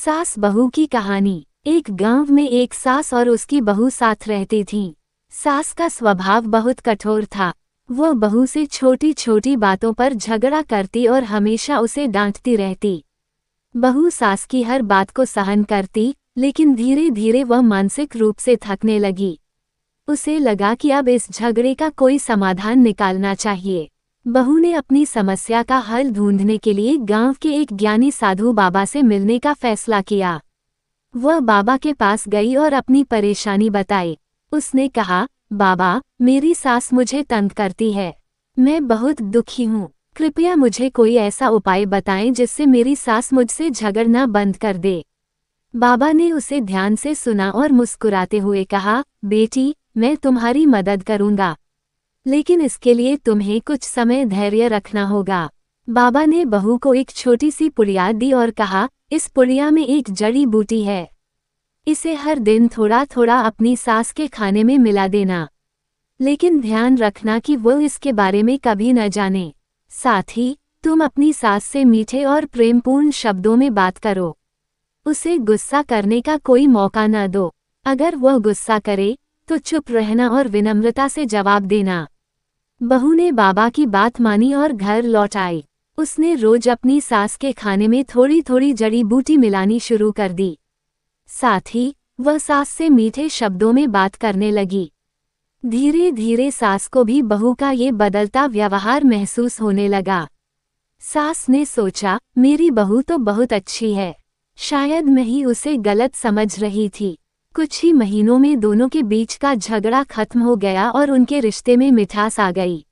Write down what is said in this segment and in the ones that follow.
सास बहू की कहानी। एक गांव में एक सास और उसकी बहू साथ रहती थीं। सास का स्वभाव बहुत कठोर था। वह बहू से छोटी छोटी बातों पर झगड़ा करती और हमेशा उसे डांटती रहती। बहू सास की हर बात को सहन करती, लेकिन धीरे धीरे वह मानसिक रूप से थकने लगी। उसे लगा कि अब इस झगड़े का कोई समाधान निकालना चाहिए। बहू ने अपनी समस्या का हल ढूंढने के लिए गांव के एक ज्ञानी साधु बाबा से मिलने का फैसला किया। वह बाबा के पास गई और अपनी परेशानी बताई। उसने कहा, बाबा, मेरी सास मुझे तंग करती है। मैं बहुत दुखी हूँ। कृपया मुझे कोई ऐसा उपाय बताएं जिससे मेरी सास मुझसे झगड़ना बंद कर दे। बाबा ने उसे ध्यान से सुना और मुस्कुराते हुए कहा, बेटी, मैं तुम्हारी मदद करूँगा, लेकिन इसके लिए तुम्हें कुछ समय धैर्य रखना होगा। बाबा ने बहू को एक छोटी सी पुड़िया दी और कहा, इस पुड़िया में एक जड़ी बूटी है। इसे हर दिन थोड़ा थोड़ा अपनी सास के खाने में मिला देना, लेकिन ध्यान रखना कि वो इसके बारे में कभी न जाने। साथ ही तुम अपनी सास से मीठे और प्रेमपूर्ण शब्दों में बात करो। उसे गुस्सा करने का कोई मौका न दो। अगर वह गुस्सा करे तो चुप रहना और विनम्रता से जवाब देना। बहू ने बाबा की बात मानी और घर लौट आई। उसने रोज अपनी सास के खाने में थोड़ी थोड़ी जड़ी बूटी मिलानी शुरू कर दी। साथ ही वह सास से मीठे शब्दों में बात करने लगी। धीरे धीरे सास को भी बहू का ये बदलता व्यवहार महसूस होने लगा। सास ने सोचा, मेरी बहू तो बहुत अच्छी है, शायद मैं ही उसे गलत समझ रही थी। कुछ ही महीनों में दोनों के बीच का झगड़ा खत्म हो गया और उनके रिश्ते में मिठास आ गई।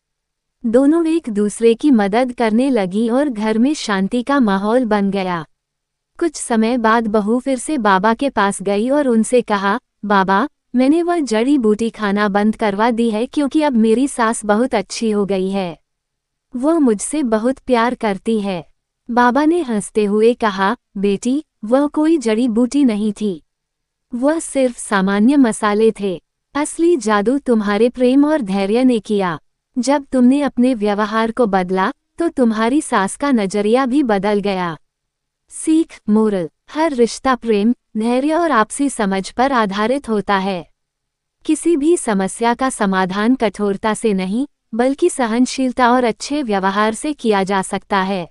दोनों एक दूसरे की मदद करने लगी और घर में शांति का माहौल बन गया। कुछ समय बाद बहू फिर से बाबा के पास गई और उनसे कहा, बाबा, मैंने वह जड़ी बूटी खाना बंद करवा दी है क्योंकि अब मेरी सास बहुत अच्छी हो गई है। वह मुझसे बहुत प्यार करती है। बाबा ने हंसते हुए कहा, बेटी, वह कोई जड़ी बूटी नहीं थी, वह सिर्फ सामान्य मसाले थे। असली जादू तुम्हारे प्रेम और धैर्य ने किया। जब तुमने अपने व्यवहार को बदला तो तुम्हारी सास का नजरिया भी बदल गया। सीख, मोरल, हर रिश्ता प्रेम, धैर्य और आपसी समझ पर आधारित होता है। किसी भी समस्या का समाधान कठोरता से नहीं, बल्कि सहनशीलता और अच्छे व्यवहार से किया जा सकता है।